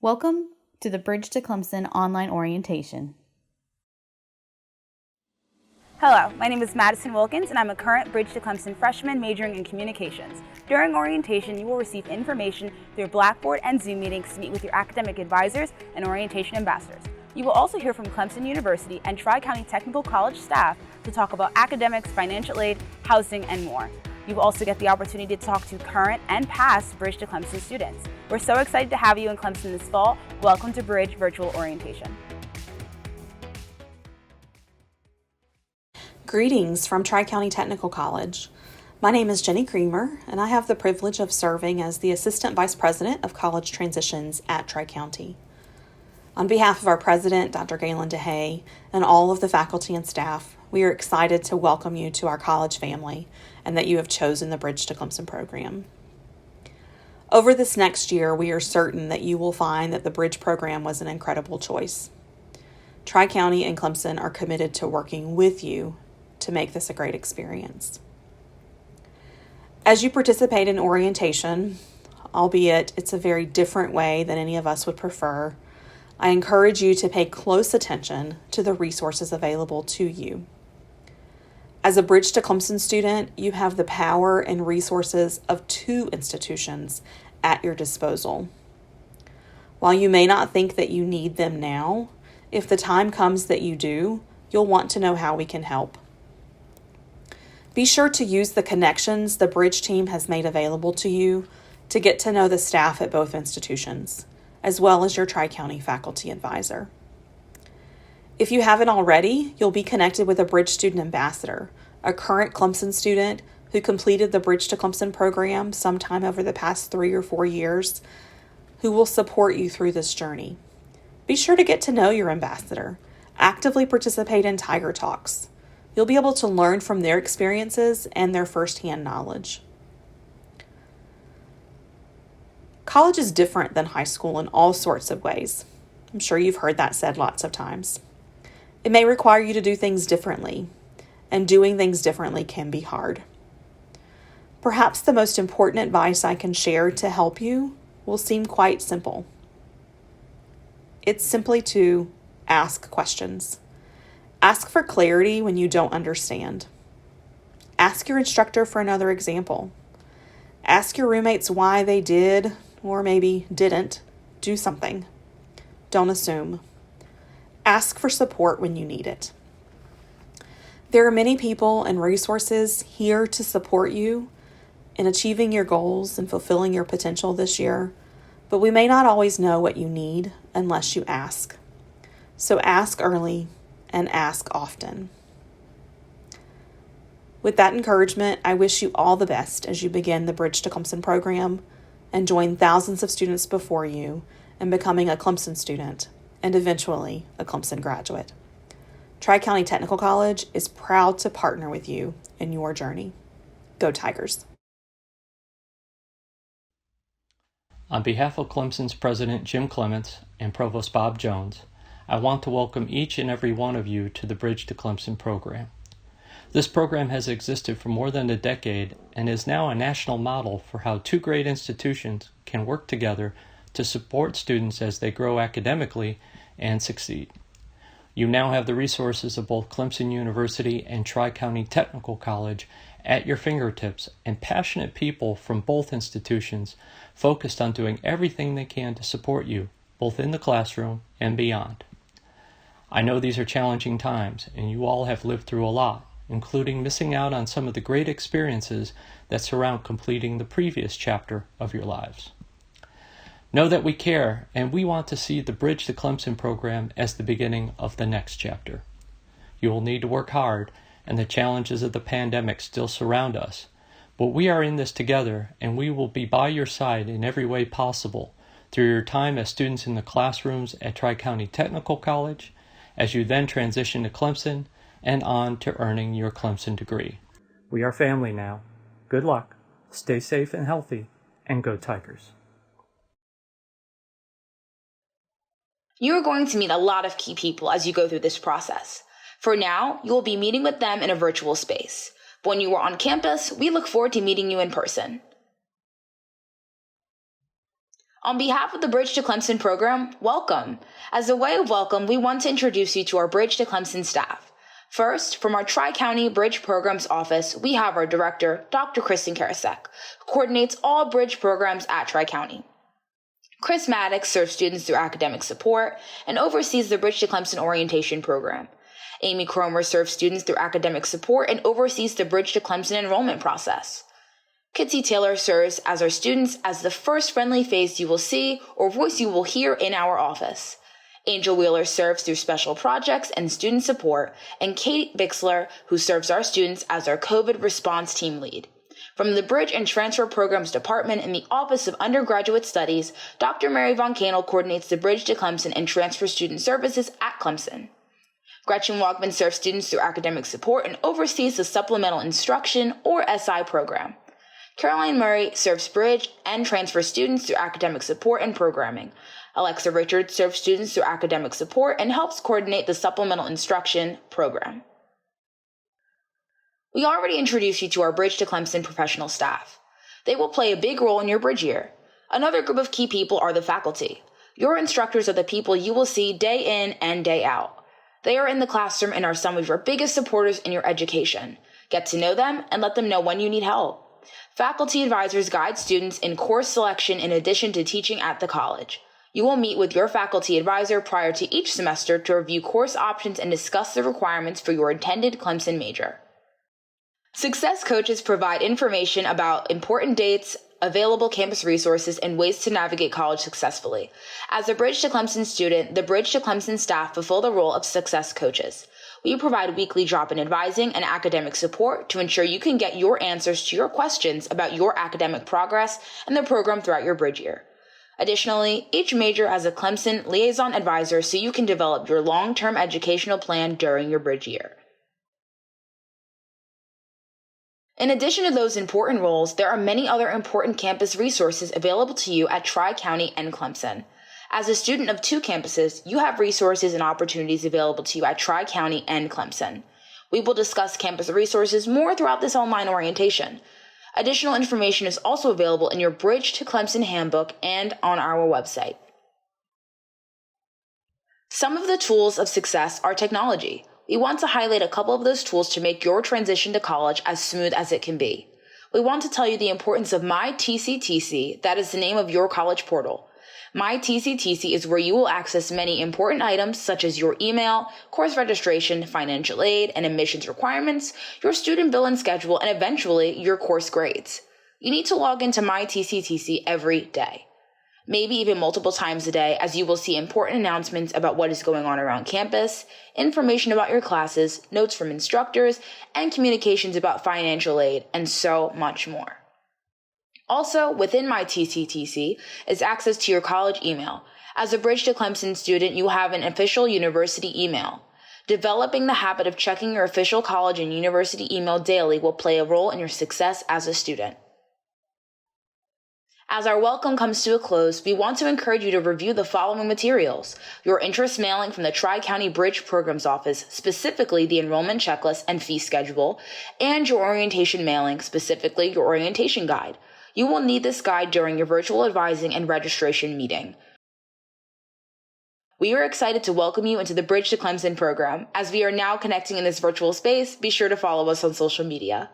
Welcome to the Bridge to Clemson online orientation. Hello, my name is Madison Wilkins, and I'm a current Bridge to Clemson freshman majoring in communications. During orientation, you will receive information through Blackboard and Zoom meetings to meet with your academic advisors and orientation ambassadors. You will also hear from Clemson University and Tri-County Technical College staff to talk about academics, financial aid, housing, and more. You will also get the opportunity to talk to current and past Bridge to Clemson students. We're so excited to have you in Clemson this fall. Welcome to Bridge Virtual Orientation. Greetings from Tri-County Technical College. My name is Jenny Creamer, and I have the privilege of serving as the Assistant Vice President of College Transitions at Tri-County. On behalf of our President, Dr. Galen DeHay, and all of the faculty and staff, we are excited to welcome you to our college family and that you have chosen the Bridge to Clemson program. Over this next year, we are certain that you will find that the Bridge program was an incredible choice. Tri-County and Clemson are committed to working with you to make this a great experience. As you participate in orientation, albeit it's a very different way than any of us would prefer, I encourage you to pay close attention to the resources available to you. As a Bridge to Clemson student, you have the power and resources of two institutions at your disposal. While you may not think that you need them now, if the time comes that you do, you'll want to know how we can help. Be sure to use the connections the Bridge team has made available to you to get to know the staff at both institutions, as well as your Tri-County faculty advisor. If you haven't already, you'll be connected with a Bridge Student Ambassador, a current Clemson student who completed the Bridge to Clemson program sometime over the past 3 or 4 years, who will support you through this journey. Be sure to get to know your ambassador. Actively participate in Tiger Talks. You'll be able to learn from their experiences and their firsthand knowledge. College is different than high school in all sorts of ways. I'm sure you've heard that said lots of times. It may require you to do things differently, and doing things differently can be hard. Perhaps the most important advice I can share to help you will seem quite simple. It's simply to ask questions. Ask for clarity when you don't understand. Ask your instructor for another example. Ask your roommates why they did, or maybe didn't, do something. Don't assume. Ask for support when you need it. There are many people and resources here to support you in achieving your goals and fulfilling your potential this year, but we may not always know what you need unless you ask. So ask early and ask often. With that encouragement, I wish you all the best as you begin the Bridge to Clemson program and join thousands of students before you in becoming a Clemson student and eventually a Clemson graduate. Tri-County Technical College is proud to partner with you in your journey. Go Tigers! On behalf of Clemson's President Jim Clements and Provost Bob Jones, I want to welcome each and every one of you to the Bridge to Clemson program. This program has existed for more than a decade and is now a national model for how two great institutions can work together to support students as they grow academically and succeed. You now have the resources of both Clemson University and Tri-County Technical College at your fingertips, and passionate people from both institutions focused on doing everything they can to support you, both in the classroom and beyond. I know these are challenging times, and you all have lived through a lot, including missing out on some of the great experiences that surround completing the previous chapter of your lives. Know that we care, and we want to see the Bridge to Clemson program as the beginning of the next chapter. You will need to work hard, and the challenges of the pandemic still surround us, but we are in this together, and we will be by your side in every way possible through your time as students in the classrooms at Tri-County Technical College, as you then transition to Clemson, and on to earning your Clemson degree. We are family now. Good luck, stay safe and healthy, and go Tigers. You are going to meet a lot of key people as you go through this process. For now, you will be meeting with them in a virtual space. But when you are on campus, we look forward to meeting you in person. On behalf of the Bridge to Clemson program, welcome. As a way of welcome, we want to introduce you to our Bridge to Clemson staff. First, from our Tri-County Bridge Programs Office, we have our director, Dr. Kristen Karasek, who coordinates all Bridge programs at Tri-County. Chris Maddox serves students through academic support and oversees the Bridge to Clemson orientation program. Amy Cromer serves students through academic support and oversees the Bridge to Clemson enrollment process. Kitsy Taylor serves as our students as the first friendly face you will see or voice you will hear in our office. Angel Wheeler serves through special projects and student support, and Kate Bixler, who serves our students as our COVID response team lead. From the Bridge and Transfer Programs Department in the Office of Undergraduate Studies, Dr. Mary Von Canel coordinates the Bridge to Clemson and Transfer Student Services at Clemson. Gretchen Wogman serves students through academic support and oversees the Supplemental Instruction, or SI program. Caroline Murray serves Bridge and Transfer students through academic support and programming. Alexa Richards serves students through academic support and helps coordinate the Supplemental Instruction program. We already introduced you to our Bridge to Clemson professional staff. They will play a big role in your Bridge year. Another group of key people are the faculty. Your instructors are the people you will see day in and day out. They are in the classroom and are some of your biggest supporters in your education. Get to know them and let them know when you need help. Faculty advisors guide students in course selection in addition to teaching at the college. You will meet with your faculty advisor prior to each semester to review course options and discuss the requirements for your intended Clemson major. Success coaches provide information about important dates, available campus resources, and ways to navigate college successfully. As a Bridge to Clemson student, the Bridge to Clemson staff fulfill the role of success coaches. We provide weekly drop-in advising and academic support to ensure you can get your answers to your questions about your academic progress and the program throughout your Bridge year. Additionally, each major has a Clemson liaison advisor so you can develop your long-term educational plan during your Bridge year. In addition to those important roles, there are many other important campus resources available to you at Tri-County and Clemson. As a student of two campuses, you have resources and opportunities available to you at Tri-County and Clemson. We will discuss campus resources more throughout this online orientation. Additional information is also available in your Bridge to Clemson handbook and on our website. Some of the tools of success are technology. We want to highlight a couple of those tools to make your transition to college as smooth as it can be. We want to tell you the importance of MyTCTC, that is the name of your college portal. MyTCTC is where you will access many important items such as your email, course registration, financial aid, and admissions requirements, your student bill and schedule, and eventually your course grades. You need to log into MyTCTC every day, maybe even multiple times a day, as you will see important announcements about what is going on around campus, information about your classes, notes from instructors, and communications about financial aid, and so much more. Also, within MyTCTC is access to your college email. As a Bridge to Clemson student, you have an official university email. Developing the habit of checking your official college and university email daily will play a role in your success as a student. As our welcome comes to a close, we want to encourage you to review the following materials: your interest mailing from the Tri-County Bridge Programs Office, specifically the enrollment checklist and fee schedule, and your orientation mailing, specifically your orientation guide. You will need this guide during your virtual advising and registration meeting. We are excited to welcome you into the Bridge to Clemson program. As we are now connecting in this virtual space, be sure to follow us on social media.